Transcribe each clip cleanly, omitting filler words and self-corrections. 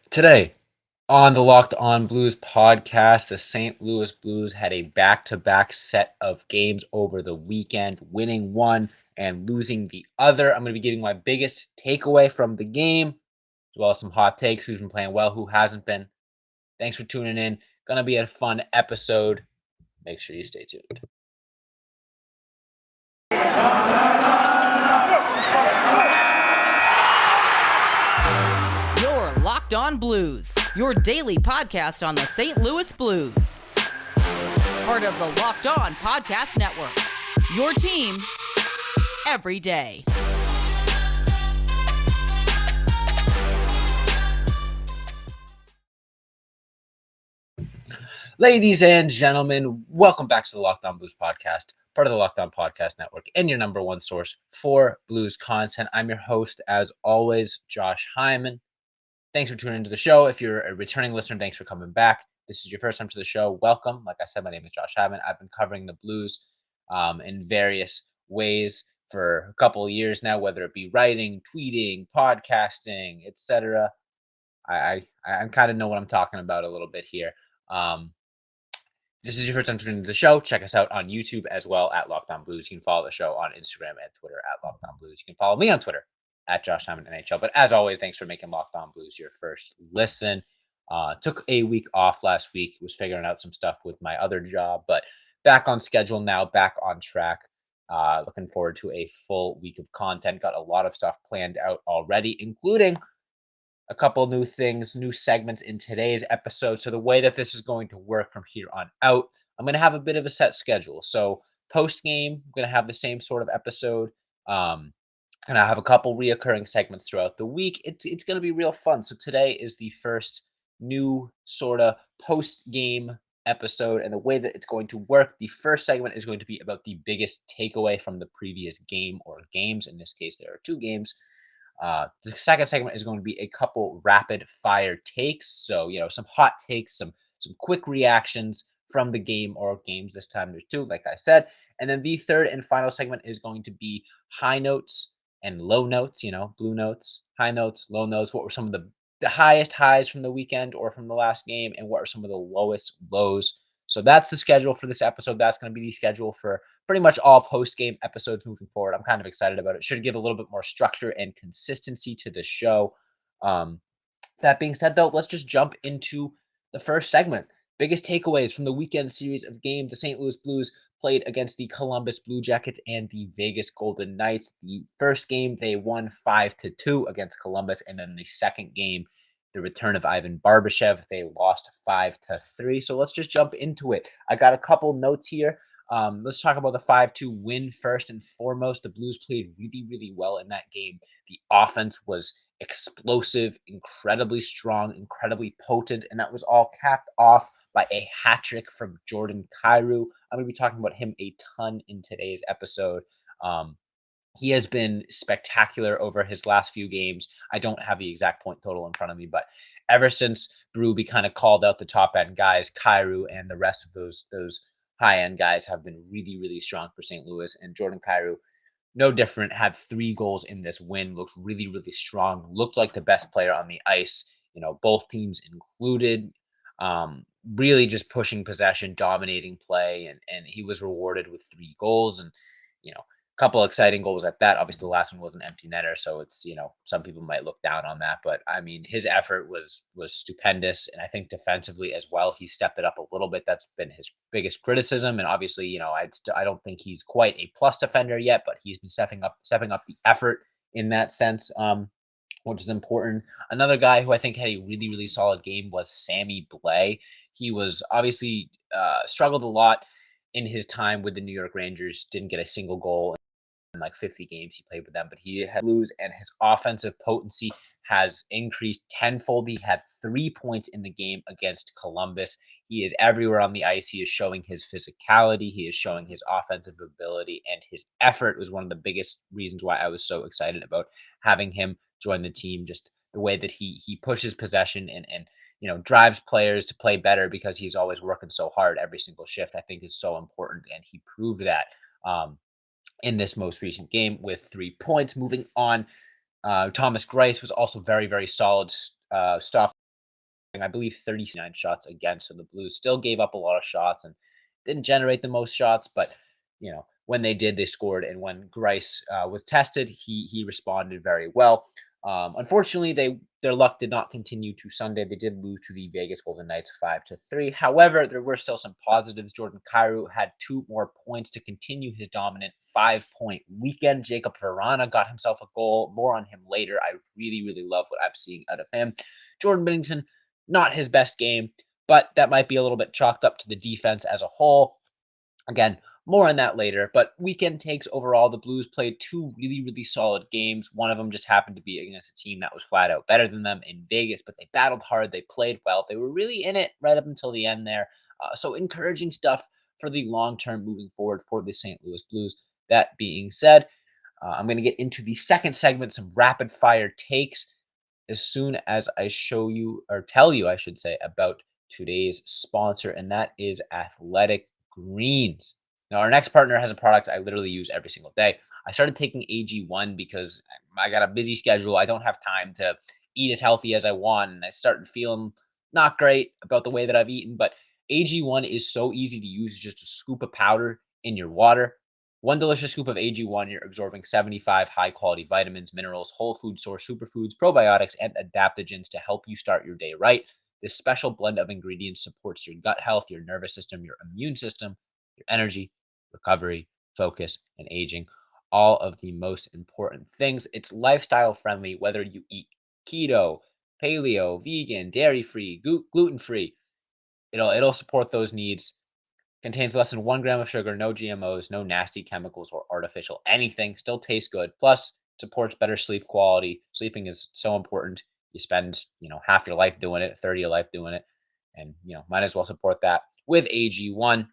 Today on the Locked On Blues podcast, the St. Louis Blues had a back-to-back set of games over the weekend, winning one and losing the other. I'm going to be giving my biggest takeaway from the game, as well as some hot takes, who's been playing well, who hasn't been. Thanks for tuning in. Going to be a fun episode. Make sure you stay tuned. You're Locked On Blues, your daily podcast on the St. Louis Blues. Part of the Locked On Podcast Network, your team every day. Ladies and gentlemen, welcome back to the Locked On Blues podcast, part of the Locked On Podcast Network, and your number one source for Blues content. I'm your host, as always, Josh Hyman. Thanks for tuning into the show. If you're a returning listener, thanks for coming back. This is your first time to the show. Welcome. Like I said, my name is Josh Hyman. I've been covering the Blues in various ways for a couple of years now, whether it be writing, tweeting, podcasting, etc. I kind of know what I'm talking about a little bit here. This is your first time tuning into the show. Check us out on YouTube as well at Locked On Blues. You can follow the show on Instagram and Twitter at Locked On Blues. You can follow me on Twitter at Josh Hyman NHL. But as always, thanks for making Locked On Blues your first listen. Took a week off last week. Was figuring out some stuff with my other job, but back on schedule now, back on track. Looking forward to a full week of content. Got a lot of stuff planned out already, including a couple new things, new segments in today's episode. So the way that this is going to work from here on out, I'm going to have a bit of a set schedule. So post game, I'm going to have the same sort of episode. And I have a couple reoccurring segments throughout the week. It's going to be real fun. So today is the first new sort of post game episode, and the way that it's going to work, the first segment is going to be about the biggest takeaway from the previous game or games. In this case, there are two games. The second segment is going to be a couple rapid fire takes. So, some hot takes, some quick reactions from the game or games. This time there's two, like I said. And then the third and final segment is going to be high notes and low notes, blue notes, high notes, low notes. What were some of the highest highs from the weekend or from the last game, and what are some of the lowest lows? So that's the schedule for this episode. That's going to be the schedule for pretty much all post-game episodes moving forward. I'm kind of excited about it. Should give a little bit more structure and consistency to the show. That being said, though, let's just jump into the first segment. Biggest takeaways from the weekend series of games. The St. Louis Blues played against the Columbus Blue Jackets and the Vegas Golden Knights. The first game, they won 5-2 against Columbus. And then the second game, the return of Ivan Barbashev, they lost 5-3. So let's just jump into it. I got a couple notes here. Let's talk about the 5-2 win first and foremost. The Blues played really, really well in that game. The offense was explosive, incredibly strong, incredibly potent, and that was all capped off by a hat trick from Jordan Kyrou. I'm going to be talking about him a ton in today's episode. He has been spectacular over his last few games. I don't have the exact point total in front of me, but ever since Berube kind of called out the top end guys, Kyrou and the rest of those high end guys have been really, really strong for St. Louis. And Jordan Kyrou, no different, had 3 goals in this win, looks really, really strong, looked like the best player on the ice, both teams included. Really just pushing possession, dominating play, and he was rewarded with 3 goals and, a couple exciting goals at that. Obviously, the last one was an empty netter, so it's, some people might look down on that, but I mean, his effort was stupendous, and I think defensively as well, he stepped it up a little bit. That's been his biggest criticism, and obviously, I don't think he's quite a plus defender yet, but he's been stepping up the effort in that sense, which is important. Another guy who I think had a really, really solid game was Sammy Blais. He was obviously struggled a lot in his time with the New York Rangers, didn't get a single goal in like 50 games he played with them, but he had Blues, and his offensive potency has increased tenfold. He had 3 points in the game against Columbus. He is everywhere on the ice. He is showing his physicality. He is showing his offensive ability, and his effort was one of the biggest reasons why I was so excited about having him join the team. Just the way that he pushes possession and drives players to play better because he's always working so hard every single shift, I think is so important, and he proved that. In this most recent game with 3 points. Moving on, Thomas Greiss was also very, very solid stop I believe 39 shots against. So the Blues still gave up a lot of shots and didn't generate the most shots, but when they did, they scored. And when Grice was tested, he responded very well. Unfortunately, their luck did not continue to Sunday. They did lose to the Vegas Golden Knights 5-3. However, there were still some positives. Jordan Kyrou had 2 more points to continue his dominant 5-point weekend. Jacob Verana got himself a goal. More on him later. I really, really love what I'm seeing out of him. Jordan Binnington, not his best game, but that might be a little bit chalked up to the defense as a whole. Again, more on that later. But weekend takes overall, the Blues played 2 really, really solid games. One of them just happened to be against a team that was flat out better than them in Vegas, but they battled hard. They played well. They were really in it right up until the end there. So encouraging stuff for the long term moving forward for the St. Louis Blues. That being said, I'm going to get into the second segment, some rapid fire takes, as soon as I show you, or tell you, I should say, about today's sponsor, and that is Athletic Greens. Now, our next partner has a product I literally use every single day. I started taking AG1 because I got a busy schedule. I don't have time to eat as healthy as I want, and I started feeling not great about the way that I've eaten. But AG1 is so easy to use. It's just a scoop of powder in your water. One delicious scoop of AG1, you're absorbing 75 high-quality vitamins, minerals, whole food source superfoods, probiotics, and adaptogens to help you start your day right. This special blend of ingredients supports your gut health, your nervous system, your immune system, your energy, recovery, focus, and aging. All of the most important things. It's lifestyle friendly, whether you eat keto, paleo, vegan, dairy-free, gluten-free. It'll support those needs. Contains less than 1 gram of sugar, no GMOs, no nasty chemicals or artificial anything. Still tastes good. Plus, supports better sleep quality. Sleeping is so important. You spend, half your life doing it, 30 of your life doing it. And, might as well support that with AG1.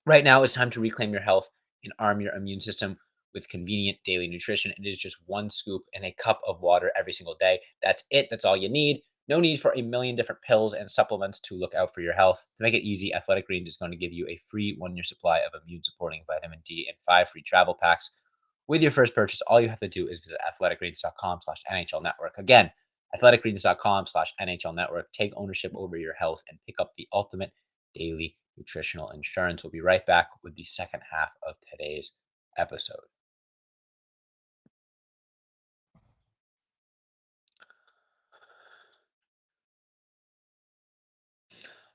Right now, it's time to reclaim your health and arm your immune system with convenient daily nutrition. It is just 1 scoop in a cup of water every single day. That's it. That's all you need. No need for a million different pills and supplements to look out for your health. To make it easy, Athletic Greens is going to give you a free 1-year supply of immune-supporting vitamin D and 5 free travel packs. With your first purchase, all you have to do is visit athleticgreens.com/NHL Network. Again, athleticgreens.com/NHL Network. Take ownership over your health and pick up the ultimate daily nutritional insurance. We'll be right back with the second half of today's episode.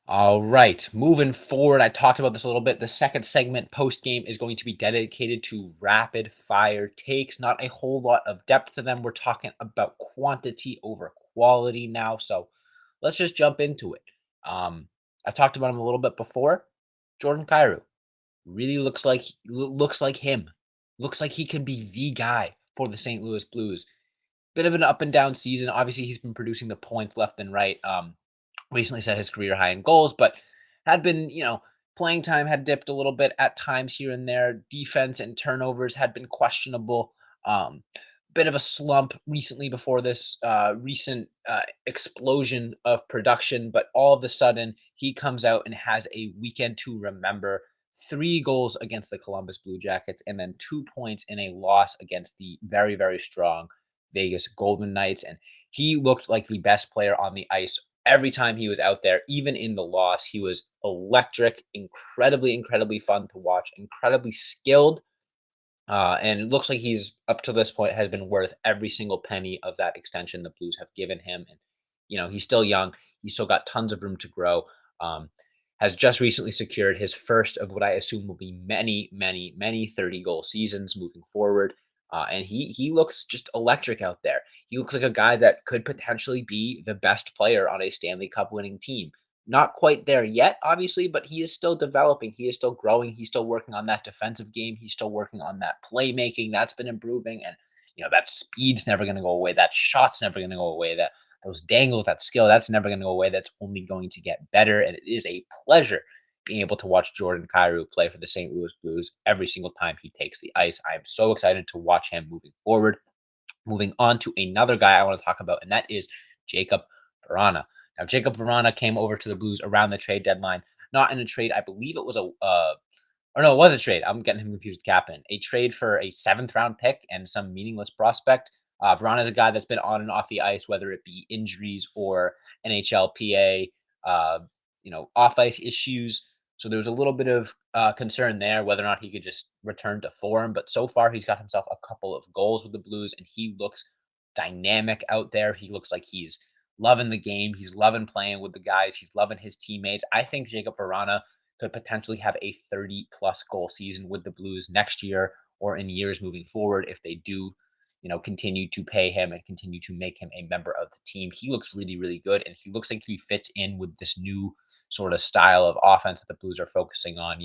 All right, moving forward, I talked about this a little bit. The second segment post game is going to be dedicated to rapid fire takes. Not a whole lot of depth to them. We're talking about quantity over quality now. So let's just jump into it. I talked about him a little bit before. Jordan Kyrou really looks like him. Looks like he can be the guy for the St. Louis Blues. Bit of an up and down season. Obviously, he's been producing the points left and right. Recently set his career high in goals, but had been, playing time had dipped a little bit at times here and there. Defense and turnovers had been questionable. Um, Bit of a slump recently before this recent explosion of production, but all of a sudden he comes out and has a weekend to remember. 3 goals against the Columbus Blue Jackets, and then 2 points in a loss against the very, very strong Vegas Golden Knights. And he looked like the best player on the ice every time he was out there. Even in the loss, he was electric, incredibly, incredibly fun to watch, incredibly skilled. And it looks like he's, up to this point, has been worth every single penny of that extension the Blues have given him. And, he's still young. He's still got tons of room to grow. Has just recently secured his first of what I assume will be many, many, many 30-goal seasons moving forward. And he looks just electric out there. He looks like a guy that could potentially be the best player on a Stanley Cup winning team. Not quite there yet, obviously, but he is still developing. He is still growing. He's still working on that defensive game. He's still working on that playmaking. That's been improving. And, that speed's never going to go away. That shot's never going to go away. Those dangles, that skill, that's never going to go away. That's only going to get better. And it is a pleasure being able to watch Jordan Kyrou play for the St. Louis Blues every single time he takes the ice. I am so excited to watch him moving forward. Moving on to another guy I want to talk about, and that is Jacob Verana. Now, Jacob Verana came over to the Blues around the trade deadline. Not in a trade. I believe it was or no, it was a trade. I'm getting him confused with Captain. A trade for a 7th round pick and some meaningless prospect. Verona is a guy that's been on and off the ice, whether it be injuries or NHLPA, off ice issues. So there was a little bit of concern there whether or not he could just return to form. But so far, he's got himself a couple of goals with the Blues, and he looks dynamic out there. He looks like he's loving the game. He's loving playing with the guys. He's loving his teammates. I think Jacob Verana could potentially have a 30-plus goal season with the Blues next year or in years moving forward if they do, continue to pay him and continue to make him a member of the team. He looks really, really good, and he looks like he fits in with this new sort of style of offense that the Blues are focusing on.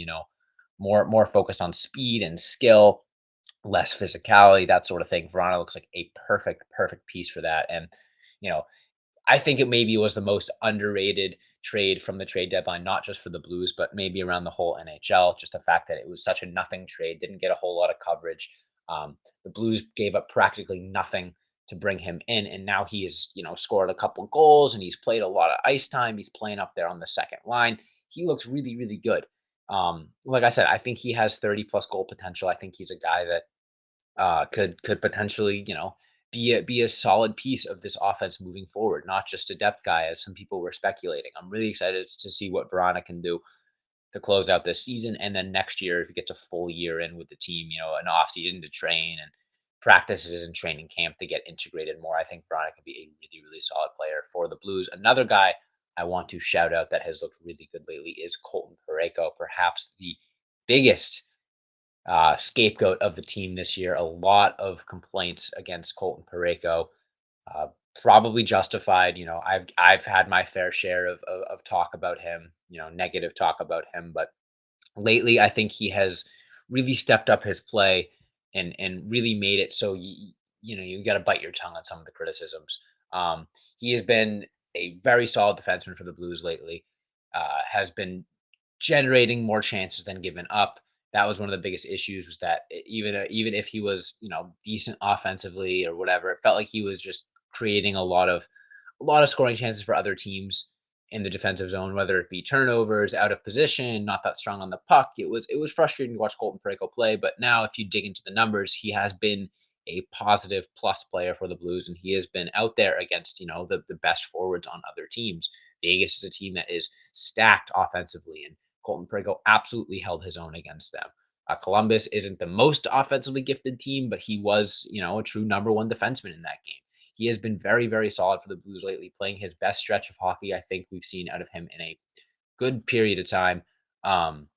More focused on speed and skill, less physicality, that sort of thing. Verona looks like a perfect piece for that, and you know I think it maybe was the most underrated trade from the trade deadline, not just for the Blues, but maybe around the whole NHL. Just the fact that it was such a nothing trade, didn't get a whole lot of coverage. The Blues gave up practically nothing to bring him in, and now he has, scored a couple goals and he's played a lot of ice time. He's playing up there on the second line. He looks really, really good. Like I said, I think he has 30-plus goal potential. I think he's a guy that could potentially, be a solid piece of this offense moving forward, not just a depth guy, as some people were speculating. I'm really excited to see what Verona can do to close out this season, and then next year, if he gets a full year in with the team, an off season to train and practices and training camp to get integrated more. I think Verona can be a really, really solid player for the Blues. Another guy I want to shout out that has looked really good lately is Colton Parayko, perhaps the biggest scapegoat of the team this year. A lot of complaints against Colton Parayko, uh, probably justified. I've had my fair share of talk about him, negative talk about him, but lately I think he has really stepped up his play and really made it so you got to bite your tongue on some of the criticisms. He has been a very solid defenseman for the Blues lately. Has been generating more chances than giving up. That was one of the biggest issues, was that even if he was, decent offensively or whatever, it felt like he was just creating a lot of scoring chances for other teams in the defensive zone, whether it be turnovers, out of position, not that strong on the puck. It was frustrating to watch Colton Parayko play, but now if you dig into the numbers, he has been a positive plus player for the Blues, and he has been out there against, the best forwards on other teams. Vegas is a team that is stacked offensively, and Colton Parayko absolutely held his own against them. Columbus isn't the most offensively gifted team, but he was, a true number one defenseman in that game. He has been very, very solid for the Blues lately, playing his best stretch of hockey I think we've seen out of him in a good period of time. Um,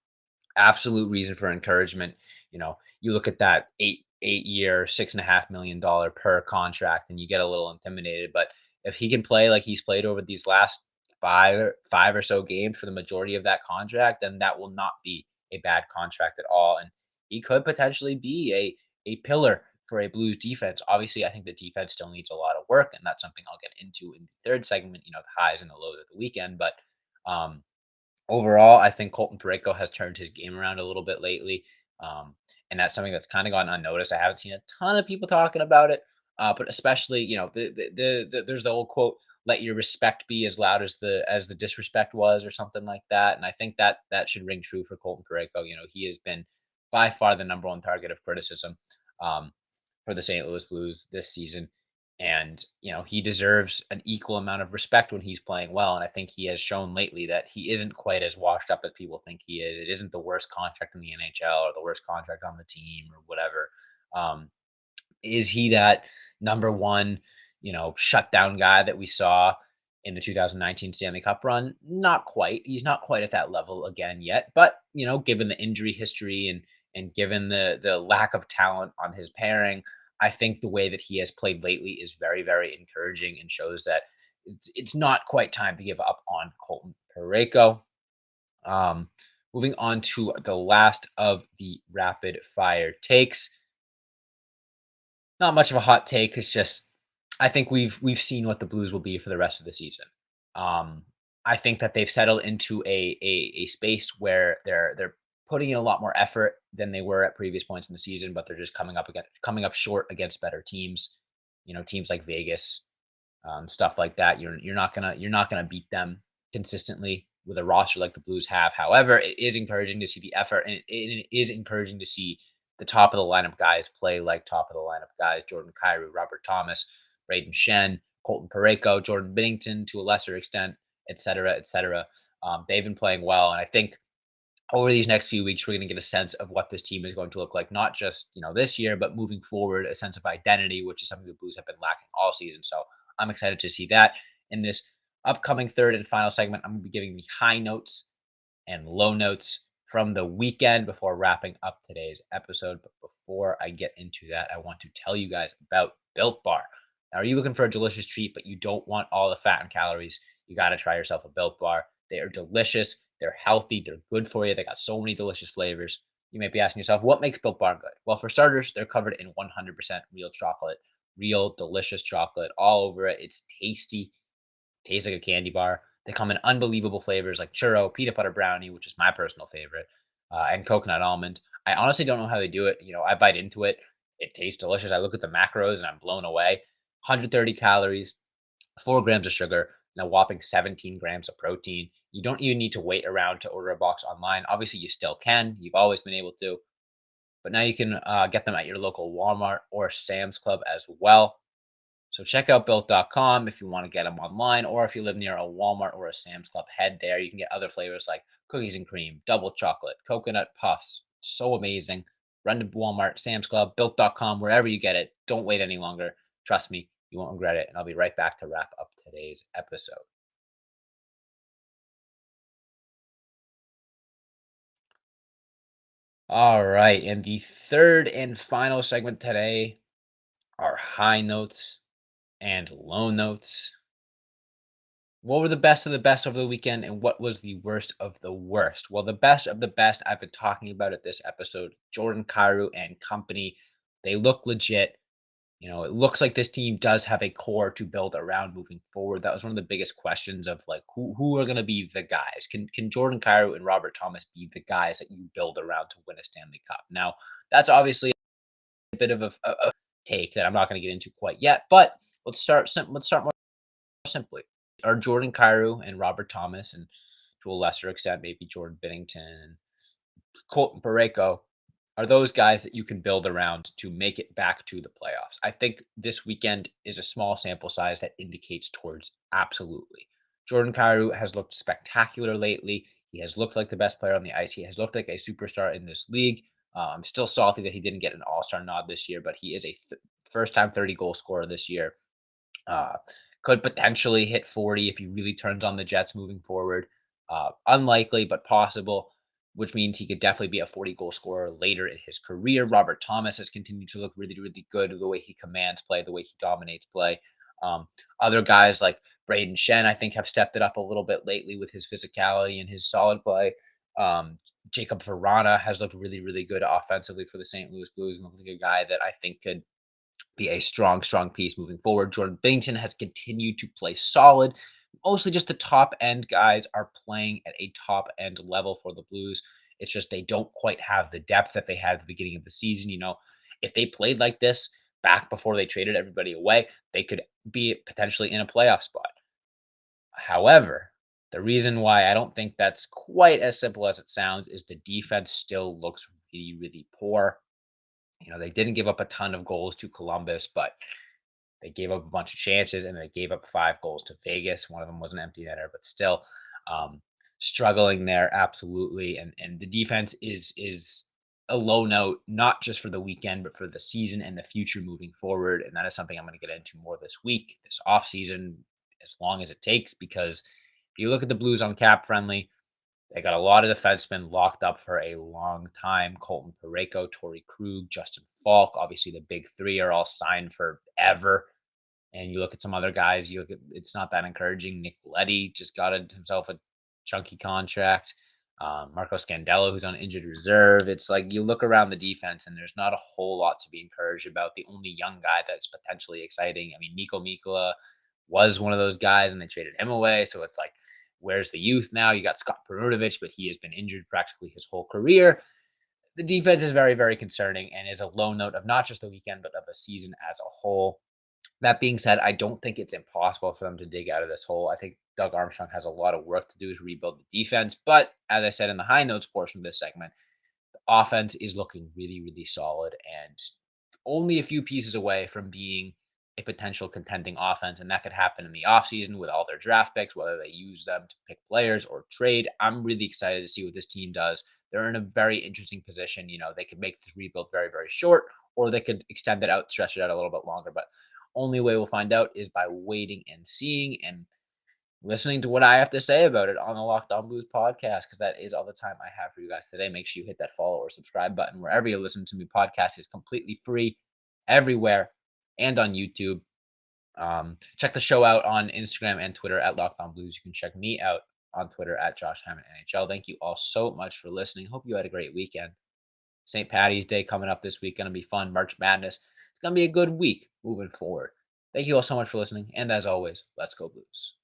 Absolute reason for encouragement. You look at that eight-year, $6.5 million per contract, and you get a little intimidated. But if he can play like he's played over these last five or so games for the majority of that contract, then that will not be a bad contract at all. And he could potentially be a pillar for a Blues defense. Obviously, I think the defense still needs a lot of work, and that's something I'll get into in the third segment. The highs and the lows of the weekend, but um, overall, I think Colton Parayko has turned his game around a little bit lately, and that's something that's kind of gone unnoticed. I haven't seen a ton of people talking about it, but especially, there's the old quote, "Let your respect be as loud as the disrespect was," or something like that. And I think that should ring true for Colton Parayko. He has been by far the number one target of criticism um, for the St. Louis Blues this season. And, he deserves an equal amount of respect when he's playing well. And I think he has shown lately that he isn't quite as washed up as people think he is. It isn't the worst contract in the NHL or the worst contract on the team or whatever. Um, is he that number one, shutdown guy that we saw in the 2019 Stanley Cup run? Not quite. He's not quite at that level again yet. But, given the injury history and given the lack of talent on his pairing, I think the way that he has played lately is very, very encouraging and shows that it's not quite time to give up on Colton Parayko. Um, Moving on to the last of the rapid fire takes. Not much of a hot take. It's just I think we've seen what the Blues will be for the rest of the season. Um, I think that they've settled into a space where they're putting in a lot more effort than they were at previous points in the season, but they're just coming up short against better teams. Teams like Vegas, stuff like that. You're not gonna beat them consistently with a roster like the Blues have. However, it is encouraging to see the effort, and it is encouraging to see the top of the lineup guys play like top of the lineup guys. Jordan Kyrou, Robert Thomas, Braden Shen, Colton Parayko, Jordan Binnington to a lesser extent, et cetera, et cetera. They've been playing well. And I think over these next few weeks, we're going to get a sense of what this team is going to look like, not just, this year, but moving forward, a sense of identity, which is something the Blues have been lacking all season. So I'm excited to see that. In this upcoming third and final segment, I'm going to be giving the high notes and low notes from the weekend before wrapping up today's episode. But before I get into that, I want to tell you guys about Built Bar. Now, are you looking for a delicious treat, but you don't want all the fat and calories? You got to try yourself a Built Bar. They are delicious. They're healthy. They're good for you. They got so many delicious flavors. You might be asking yourself, what makes Built Bar good? Well, for starters, they're covered in 100% real chocolate, real delicious chocolate all over it. It's tasty. Tastes like a candy bar. They come in unbelievable flavors like churro, peanut butter brownie, which is my personal favorite, and coconut almond. I honestly don't know how they do it. I bite into it. It tastes delicious. I look at the macros and I'm blown away. 130 calories, 4 grams of sugar, and a whopping 17 grams of protein. You don't even need to wait around to order a box online. Obviously, you still can. You've always been able to. But now you can get them at your local Walmart or Sam's Club as well. So check out built.com if you want to get them online, or if you live near a Walmart or a Sam's Club, head there. You can get other flavors like cookies and cream, double chocolate, coconut puffs. So amazing. Run to Walmart, Sam's Club, built.com, wherever you get it. Don't wait any longer. Trust me, you won't regret it. And I'll be right back to wrap up today's episode. All right. And the third and final segment today are high notes and low notes. What were the best of the best over the weekend, and what was the worst of the worst? Well, the best of the best I've been talking about at this episode, Jordan Kyrou and company. They look legit. It looks like this team does have a core to build around moving forward. That was one of the biggest questions of like who are going to be the guys? Can Jordan Kyrou and Robert Thomas be the guys that you build around to win a Stanley Cup? Now, that's obviously a bit of a take that I'm not going to get into quite yet, but let's start more simply. Are Jordan Kyrou and Robert Thomas, and to a lesser extent, maybe Jordan Binnington and Colton Parayko, are those guys that you can build around to make it back to the playoffs? I think this weekend is a small sample size that indicates towards absolutely. Jordan Kyrou has looked spectacular lately. He has looked like the best player on the ice. He has looked like a superstar in this league. I'm still salty that he didn't get an All-Star nod this year, but he is a first-time 30-goal scorer this year. Uh, could potentially hit 40 if he really turns on the Jets moving forward. Unlikely, but possible, which means he could definitely be a 40-goal scorer later in his career. Robert Thomas has continued to look really, really good the way he commands play, the way he dominates play. Other guys like Braden Shen, I think, have stepped it up a little bit lately with his physicality and his solid play. Jacob Verana has looked really, really good offensively for the St. Louis Blues and looks like a guy that I think could be a strong, strong piece moving forward. Jordan Binnington has continued to play solid. Mostly just the top end guys are playing at a top end level for the Blues. It's just they don't quite have the depth that they had at the beginning of the season. If they played like this back before they traded everybody away, they could be potentially in a playoff spot. However, the reason why I don't think that's quite as simple as it sounds is the defense still looks really, really poor. They didn't give up a ton of goals to Columbus, but they gave up a bunch of chances and they gave up 5 goals to Vegas. One of them was an empty netter, but still um, struggling there absolutely. And the defense is a low note, not just for the weekend, but for the season and the future moving forward. And that is something I'm going to get into more this week, this off season, as long as it takes. Because if you look at the Blues on Cap Friendly, they got a lot of defensemen locked up for a long time. Colton Parayko, Torrey Krug, Justin Falk. Obviously, the big three are all signed forever. And you look at some other guys, it's not that encouraging. Nick Leddy just got himself a chunky contract. Marco Scandella, who's on injured reserve. It's like you look around the defense and there's not a whole lot to be encouraged about. The only young guy that's potentially exciting, I mean, Nico Mikkola was one of those guys and they traded him away. So it's like, where's the youth now? You got Scott Perunovich, but he has been injured practically his whole career. The defense is very, very concerning and is a low note of not just the weekend, but of a season as a whole. That being said, I don't think it's impossible for them to dig out of this hole. I think Doug Armstrong has a lot of work to do to rebuild the defense. But as I said in the high notes portion of this segment, offense is looking really, really solid and only a few pieces away from being a potential contending offense. And that could happen in the offseason with all their draft picks, whether they use them to pick players or trade. I'm really excited to see what this team does. They're in a very interesting position. They could make this rebuild very, very short, or they could extend it out, stretch it out a little bit longer. But only way we'll find out is by waiting and seeing and listening to what I have to say about it on the Locked On Blues podcast, because that is all the time I have for you guys today. Make sure you hit that follow or subscribe button wherever you listen to me. Podcast is completely free everywhere and on YouTube. Check the show out on Instagram and Twitter at Locked On Blues. You can check me out on Twitter at Josh Hyman NHL. Thank you all so much for listening. Hope you had a great weekend. St. Patty's Day coming up this week. Going to be fun. March Madness. It's going to be a good week moving forward. Thank you all so much for listening. And as always, let's go Blues.